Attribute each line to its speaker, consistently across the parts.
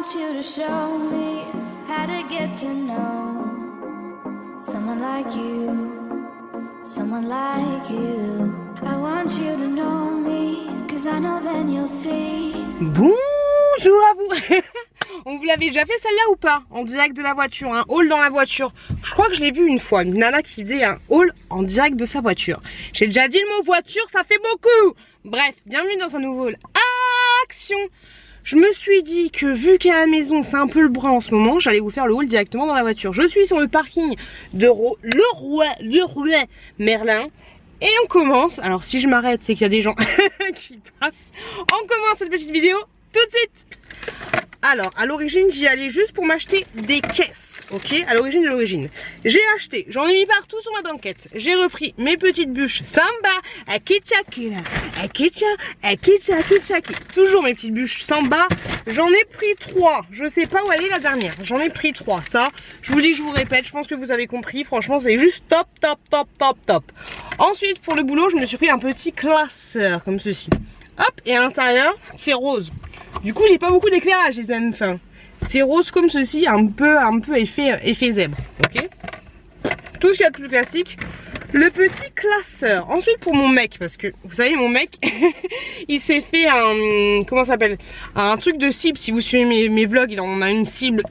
Speaker 1: want you to show me how to get to know someone like you, someone like you. I want you to know me, cause I know then you'll see.
Speaker 2: Bonjour à vous. On vous l'avait déjà fait celle-là ou pas? En direct de la voiture, un haul dans la voiture. Je crois que je l'ai vu une fois, une nana qui faisait un haul en direct de sa voiture. J'ai déjà dit le mot voiture, ça fait beaucoup. Bref, bienvenue dans un nouveau haul. Action! Je me suis dit que vu qu'à la maison c'est un peu le bras en ce moment, j'allais vous faire le haul directement dans la voiture. Je suis sur le parking de Leroy Merlin. Et on commence, alors si je m'arrête c'est qu'il y a des gens qui passent. On commence cette petite vidéo tout de suite. Alors à l'origine j'y allais juste pour m'acheter des caisses, ok, à l'origine. J'ai acheté, j'en ai mis partout sur ma banquette. J'ai repris mes petites bûches Samba, Akichaki, toujours mes petites bûches Samba. J'en ai pris 3, je sais pas où elle est la dernière. J'en ai pris 3, ça, je vous dis, je vous répète, je pense que vous avez compris. Franchement c'est juste top. Ensuite pour le boulot je me suis pris un petit classeur comme ceci. Hop, et à l'intérieur c'est rose. Du coup j'ai pas beaucoup d'éclairage les amis, enfin, c'est rose comme ceci, un peu effet zèbre, ok. Tout ce qu'il y a de plus classique. Le petit classeur. Ensuite pour mon mec, parce que vous savez mon mec il s'est fait un, comment ça s'appelle, un truc de cible. Si vous suivez mes vlogs, il en a une cible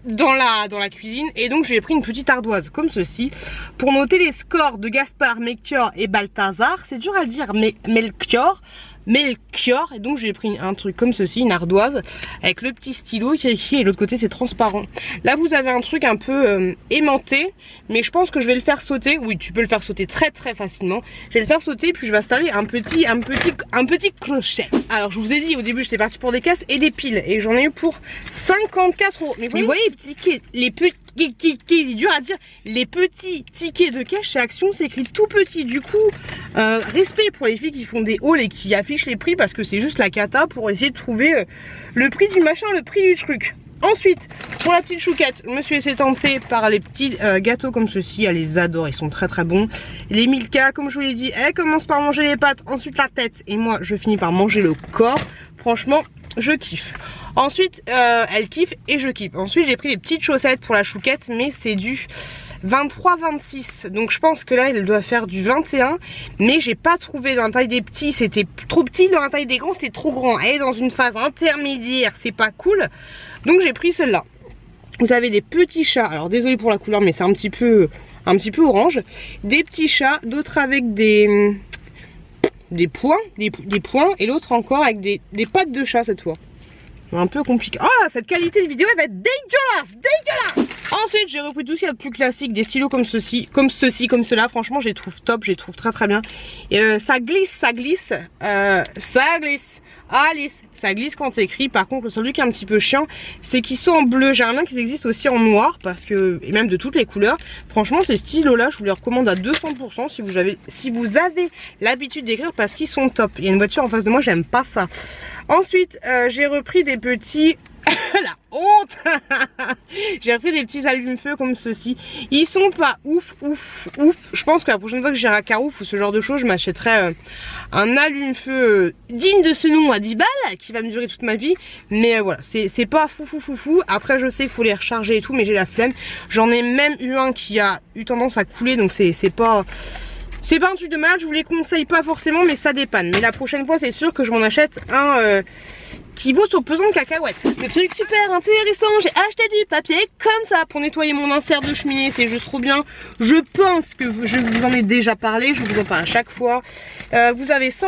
Speaker 2: dans la cuisine. Et donc j'ai pris une petite ardoise comme ceci pour noter les scores de Gaspard, Melchior et Balthazar. C'est dur à le dire, mais Melchior. Et donc j'ai pris un truc comme ceci, une ardoise avec le petit stylo qui est écrit, et l'autre côté c'est transparent. Là vous avez un truc un peu aimanté, mais je pense que je vais le faire sauter. Oui, tu peux le faire sauter très facilement. Je vais le faire sauter puis je vais installer un petit crochet. Alors je vous ai dit au début j'étais partie pour des caisses et des piles et j'en ai eu pour 54 €. Mais vous voyez les petits, dur à dire, les petits tickets de cash chez Action, c'est écrit tout petit. Du coup respect pour les filles qui font des hauls et qui affichent les prix, parce que c'est juste la cata pour essayer de trouver le prix du machin, le prix du truc. Ensuite pour la petite chouquette, je me suis laissé tenter par les petits gâteaux comme ceci. Elle les adore, ils sont très bons. Les Milka, comme je vous l'ai dit, elle commence par manger les pattes, ensuite la tête, et moi je finis par manger le corps. Franchement je kiffe. Ensuite elle kiffe et je kiffe. Ensuite j'ai pris les petites chaussettes pour la chouquette, mais c'est du 23-26, donc je pense que là elle doit faire du 21, mais j'ai pas trouvé dans la taille des petits, c'était trop petit, dans la taille des grands c'était trop grand. Elle est dans une phase intermédiaire, c'est pas cool, donc j'ai pris celle-là. Vous avez des petits chats, alors désolé pour la couleur mais c'est un petit peu orange, des petits chats, d'autres avec des points, et l'autre encore avec des pattes de chat cette fois. Un peu compliqué. Oh, cette qualité de vidéo elle va être dégueulasse. Ensuite j'ai repris tout ce qu'il y a de plus classique, des stylos comme ceci, comme cela. Franchement je les trouve top, je les trouve très bien. Ça glisse. Alice, ça glisse quand c'est écrit. Par contre le seul truc qui est un petit peu chiant, c'est qu'ils sont en bleu. J'aimerais bien qu'ils existent aussi en noir, parce que, et même de toutes les couleurs. Franchement ces stylos là je vous les recommande à 200% si vous avez l'habitude d'écrire, parce qu'ils sont top. Il y a une voiture en face de moi, j'aime pas ça. Ensuite j'ai repris des petits la honte. J'ai repris des petits allume-feu comme ceci. Ils sont pas ouf. Je pense que la prochaine fois que j'irai à Carouf ou ce genre de choses, je m'achèterai un allume-feu digne de ce nom à 10 balles, qui va me durer toute ma vie. Mais voilà, c'est pas fou. Après je sais qu'il faut les recharger et tout, mais j'ai la flemme. J'en ai même eu un qui a eu tendance à couler, donc c'est pas un truc de malade. Je vous les conseille pas forcément, mais ça dépanne. Mais la prochaine fois c'est sûr que je m'en achète un qui vaut son pesant de cacahuètes. Le truc super intéressant, j'ai acheté du papier comme ça pour nettoyer mon insert de cheminée, c'est juste trop bien. Je pense que je vous en ai déjà parlé, je vous en parle à chaque fois. Vous avez 100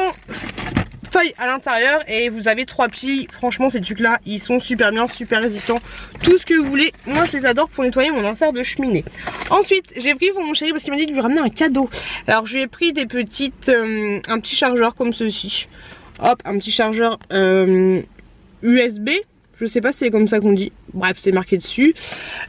Speaker 2: feuilles à l'intérieur et vous avez 3 piles. Franchement ces trucs là ils sont super bien, super résistants, tout ce que vous voulez. Moi je les adore pour nettoyer mon insert de cheminée. Ensuite j'ai pris pour mon chéri parce qu'il m'a dit de lui ramener un cadeau. Alors je lui ai pris des petites un petit chargeur comme ceci. Hop, un petit chargeur USB, je sais pas si c'est comme ça qu'on dit, bref c'est marqué dessus.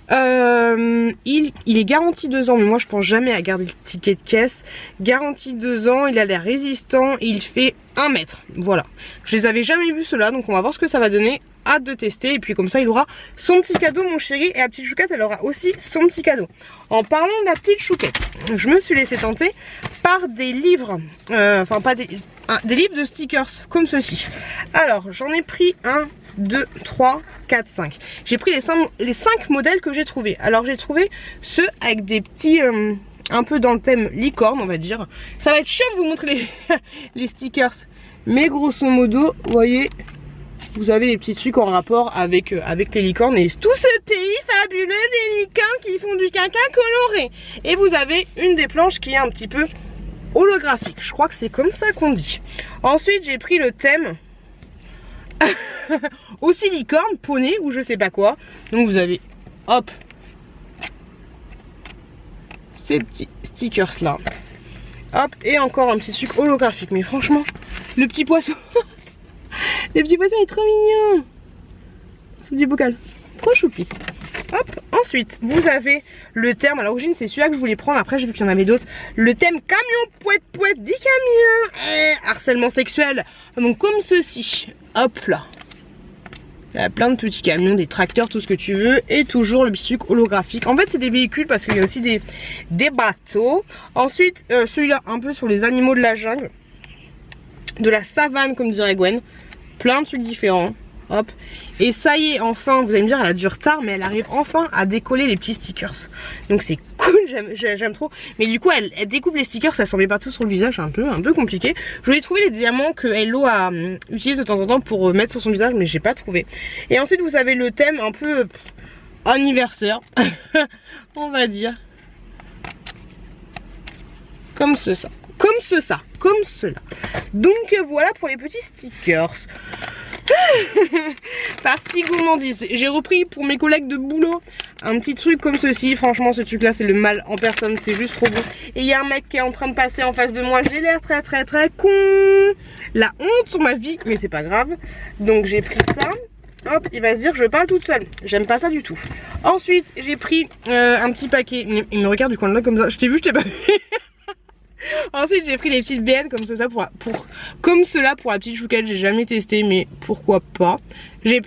Speaker 2: Il est garanti 2 ans, mais moi je pense jamais à garder le ticket de caisse. Garantie 2 ans, il a l'air résistant, il fait 1 mètre, voilà. Je les avais jamais vus ceux-là, donc on va voir ce que ça va donner. Hâte de tester, et puis comme ça il aura son petit cadeau mon chéri, et la petite chouquette elle aura aussi son petit cadeau. En parlant de la petite chouquette, je me suis laissé tenter par des livres, enfin pas des livres de stickers comme ceci. Alors j'en ai pris un 2, 3, 4, 5. J'ai pris les 5 modèles que j'ai trouvés. Alors j'ai trouvé ceux avec des petits... un peu dans le thème licorne, on va dire. Ça va être chiant de vous montrer les, les stickers. Mais grosso modo, vous voyez, vous avez des petits trucs en rapport avec, avec les licornes. Et tout ce pays fabuleux des licornes qui font du caca coloré. Et vous avez une des planches qui est un petit peu holographique. Je crois que c'est comme ça qu'on dit. Ensuite, j'ai pris le thème aussi licorne, poney ou je sais pas quoi. Donc vous avez, hop, ces petits stickers là, hop, et encore un petit truc holographique. Mais franchement, le petit poisson le petit poisson est trop mignon, ce petit bocal, trop choupi. Hop, ensuite vous avez le thème, à l'origine c'est celui-là que je voulais prendre, après j'ai vu qu'il y en avait d'autres. Le thème camion poète poète des camions, harcèlement sexuel. Donc comme ceci, hop là, il y a plein de petits camions, des tracteurs, tout ce que tu veux. Et toujours le petit truc holographique. En fait c'est des véhicules parce qu'il y a aussi des bateaux. Ensuite celui-là un peu sur les animaux de la jungle, de la savane comme dirait Gwen. Plein de trucs différents. Hop. Et ça y est, enfin, vous allez me dire elle a du retard, mais elle arrive enfin à décoller les petits stickers. Donc c'est cool, j'aime trop. Mais du coup elle découpe les stickers, ça s'en met partout sur le visage, un peu compliqué. Je voulais trouver les diamants que Hello a utilise de temps en temps pour mettre sur son visage, mais j'ai pas trouvé. Et ensuite vous avez le thème un peu anniversaire, on va dire. Comme ça. Comme cela. Donc voilà pour les petits stickers. Partie gourmandise. J'ai repris pour mes collègues de boulot un petit truc comme ceci. Franchement ce truc là c'est le mal en personne, c'est juste trop bon. Et il y a un mec qui est en train de passer en face de moi. J'ai l'air très con. La honte sur ma vie, mais c'est pas grave. Donc j'ai pris ça. Hop, il va se dire je parle toute seule. J'aime pas ça du tout. Ensuite j'ai pris un petit paquet. Il me regarde du coin de là comme ça. Je t'ai vu, je t'ai pas vu. Ensuite j'ai pris des petites BN comme ça comme cela pour la petite chouquette. J'ai jamais testé mais pourquoi pas. J'ai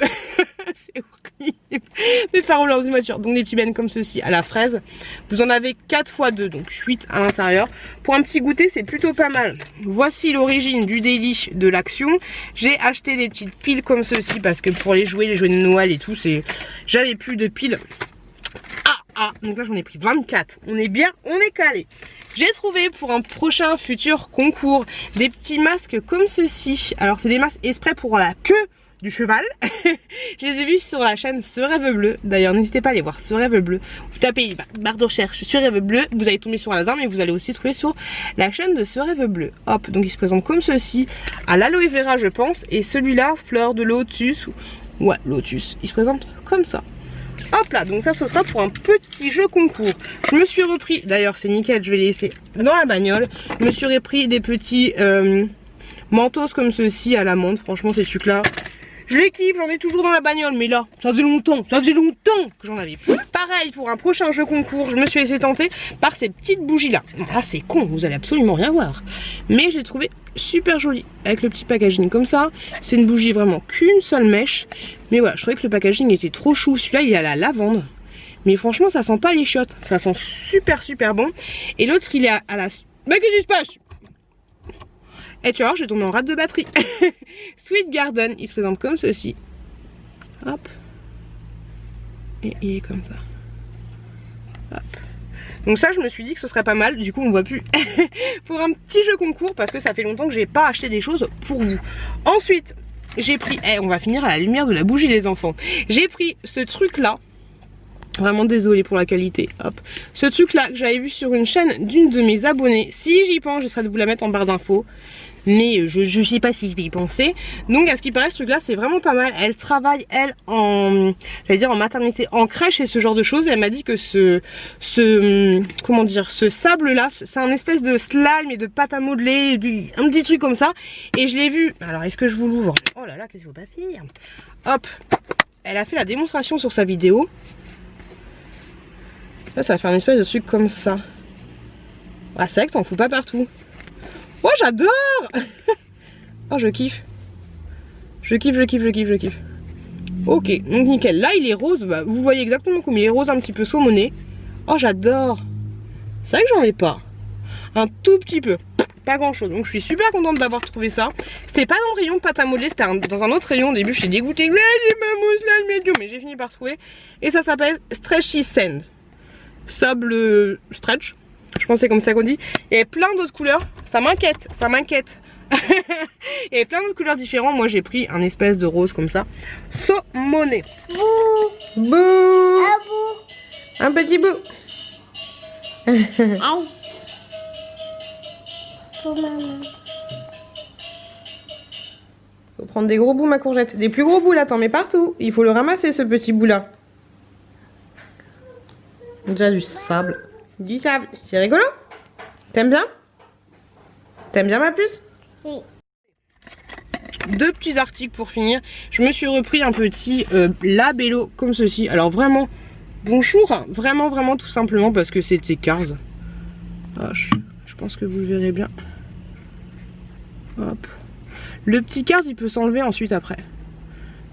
Speaker 2: c'est horrible de faire rouler dans une voiture. Donc des petits BN comme ceci à la fraise. Vous en avez 4 x 2 donc 8 à l'intérieur. Pour un petit goûter c'est plutôt pas mal. Voici l'origine du délit de l'action. J'ai acheté des petites piles comme ceci parce que pour les jouets de Noël et tout, j'avais plus de piles. Donc là j'en ai pris 24. On est bien, on est calé. J'ai trouvé pour un prochain futur concours des petits masques comme ceci. Alors c'est des masques exprès pour la queue du cheval. Je les ai vus sur la chaîne Ce Rêve Bleu. D'ailleurs n'hésitez pas à aller voir Ce Rêve Bleu. Vous tapez barre de recherche Ce Rêve Bleu, vous allez tomber sur la mais vous allez aussi trouver sur la chaîne de Ce Rêve Bleu. Hop, donc il se présente comme ceci, à l'aloe vera je pense. Et celui-là, fleur de lotus. Ouais, lotus. Il se présente comme ça. Hop là, donc ça ce sera pour un petit jeu concours. Je me suis repris, d'ailleurs c'est nickel, je vais les laisser dans la bagnole. Je me suis repris des petits mentos comme ceci à l'amande. Franchement ces trucs là, je les kiffe, j'en ai toujours dans la bagnole. Mais là, ça faisait longtemps que j'en avais plus. Pareil pour un prochain jeu concours, je me suis laissé tenter par ces petites bougies là. Ah c'est con, vous allez absolument rien voir. Mais j'ai trouvé super joli avec le petit packaging comme ça. C'est une bougie vraiment qu'une seule mèche. Mais voilà, je trouvais que le packaging était trop chou. Celui-là il est à la lavande. Mais franchement ça sent pas les chiottes. Ça sent super bon. Et l'autre il est à la... Mais qu'est-ce qui se passe? Et tu vois, j'ai tombé en rate de batterie. Sweet Garden, il se présente comme ceci. Hop. Et il est comme ça. Hop. Donc ça je me suis dit que ce serait pas mal. Du coup on voit plus. Pour un petit jeu concours parce que ça fait longtemps que j'ai pas acheté des choses pour vous. Ensuite j'ai pris, on va finir à la lumière de la bougie les enfants. J'ai pris ce truc là. Vraiment désolée pour la qualité. Hop. Ce truc là que j'avais vu sur une chaîne d'une de mes abonnées. Si j'y pense j'essaierai de vous la mettre en barre d'infos. Mais je sais pas si je vais y penser. Donc à ce qui paraît ce truc là c'est vraiment pas mal. Elle travaille elle en, j'allais dire en maternité, en crèche et ce genre de choses. Et elle m'a dit que comment dire, ce sable là c'est un espèce de slime et de pâte à modeler, un petit truc comme ça. Et je l'ai vu, alors est-ce que je vous l'ouvre? Oh là là, qu'est-ce qu'il faut pas faire? Hop, elle a fait la démonstration sur sa vidéo. Là ça va faire une espèce de truc comme ça. Ah c'est vrai que t'en fous pas partout. Oh j'adore. Oh je kiffe. Je kiffe. Ok, donc nickel. Là il est rose, bah, vous voyez exactement comme il est rose un petit peu saumoné. Oh j'adore. C'est vrai que j'en ai pas. Un tout petit peu. pas grand chose. Donc je suis super contente d'avoir trouvé ça. C'était pas dans le rayon pâte à modeler, c'était dans un autre rayon. Au début j'étais dégoûtée, j'ai ma mousse là, le médium, mais j'ai fini par trouver. Et ça s'appelle Stretchy Sand. Sable stretch, je pense que c'est comme ça qu'on dit. Il y avait plein d'autres couleurs, ça m'inquiète, ça m'inquiète. Il y avait plein d'autres couleurs différentes. Moi j'ai pris un espèce de rose comme ça, saumoné. Bouh. Bouh.
Speaker 3: Ah bon.
Speaker 2: Un petit bout.
Speaker 3: Aïe. Pour maman.
Speaker 2: Faut prendre des gros bouts ma courgette. Des plus gros bouts là, t'en mets partout. Il faut le ramasser ce petit bout là. Déjà du sable. Du sable. C'est rigolo. T'aimes bien? T'aimes bien ma puce?
Speaker 3: Oui.
Speaker 2: Deux petits articles pour finir. Je me suis repris un petit labello comme ceci. Alors vraiment, bonjour. Vraiment, vraiment tout simplement parce que c'était Cars. Ah, je pense que vous le verrez bien. Hop. Le petit Cars, il peut s'enlever ensuite après.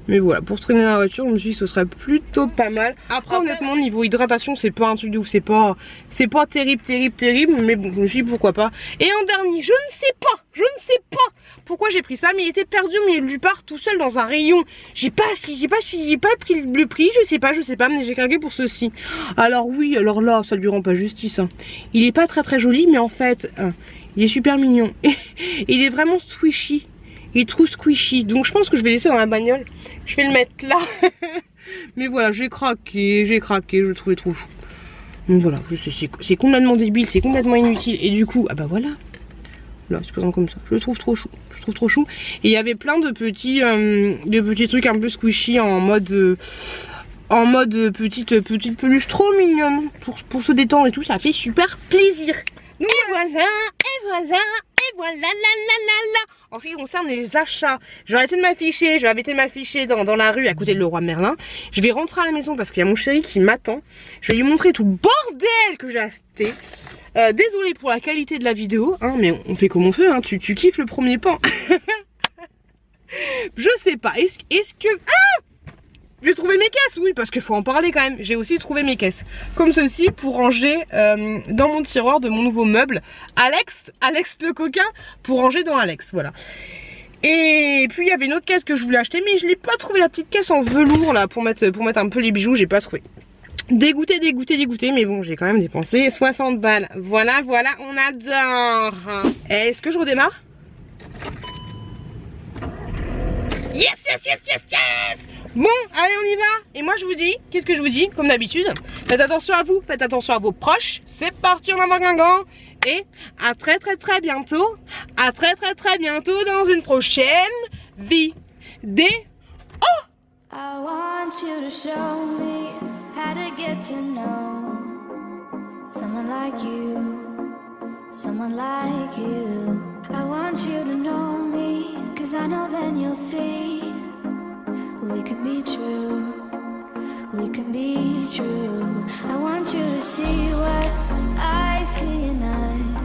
Speaker 2: Mais voilà, pour traîner dans la voiture, je me suis dit que ce serait plutôt pas mal. Après honnêtement, niveau hydratation, c'est pas un truc de ouf. C'est pas terrible. Mais bon, je me suis dit pourquoi pas. Et en dernier, je ne sais pas pourquoi j'ai pris ça. Mais il était perdu au milieu du parc tout seul dans un rayon. J'ai pas pris le prix, je sais pas, mais j'ai craqué pour ceci. Alors oui, alors là, ça lui rend pas justice. Hein. Il est pas très joli, mais en fait, il est super mignon. Il est vraiment squishy. Il est trop squishy, donc je pense que je vais laisser dans la bagnole. Je vais le mettre là. Mais voilà, j'ai craqué, je le trouvais trop chou. Donc voilà, c'est complètement débile, c'est complètement inutile. Et du coup, ah bah voilà. Là, c'est présent comme ça. Je le trouve trop chou. Et il y avait plein de petits trucs un peu squishy en mode petite peluche trop mignonne. Pour se détendre et tout, ça fait super plaisir. Donc et voilà, la. En ce qui concerne les achats, je vais arrêter de m'afficher dans la rue à côté de Leroy Merlin. Je vais rentrer à la maison parce qu'il y a mon chéri qui m'attend. Je vais lui montrer tout le bordel que j'ai acheté. Désolée pour la qualité de la vidéo, hein, mais on fait comme on fait, hein. Tu kiffes le premier pan. Je sais pas, est-ce que... Ah, j'ai trouvé mes caisses, oui, parce qu'il faut en parler quand même. J'ai aussi trouvé mes caisses, comme ceci, pour ranger dans mon tiroir de mon nouveau meuble. Alex le coquin, pour ranger dans Alex, voilà. Et puis il y avait une autre caisse que je voulais acheter, mais je l'ai pas trouvé, la petite caisse en velours là, pour mettre un peu les bijoux, j'ai pas trouvé. Dégoûté, mais bon, j'ai quand même dépensé 60 balles. Voilà, on adore. Est-ce que je redémarre? Yes. Bon, allez, on y va. Et moi, je vous dis, qu'est-ce que je vous dis? Comme d'habitude, faites attention à vous, faites attention à vos proches. C'est parti, on va Guingamp. Et à très bientôt. À très bientôt dans une prochaine vidéo.
Speaker 1: I want you to show me how to get to know someone like you, someone like you. I want you to know me, 'cause I know then you'll see we could be true, we can be true. I want you to see what I see in us.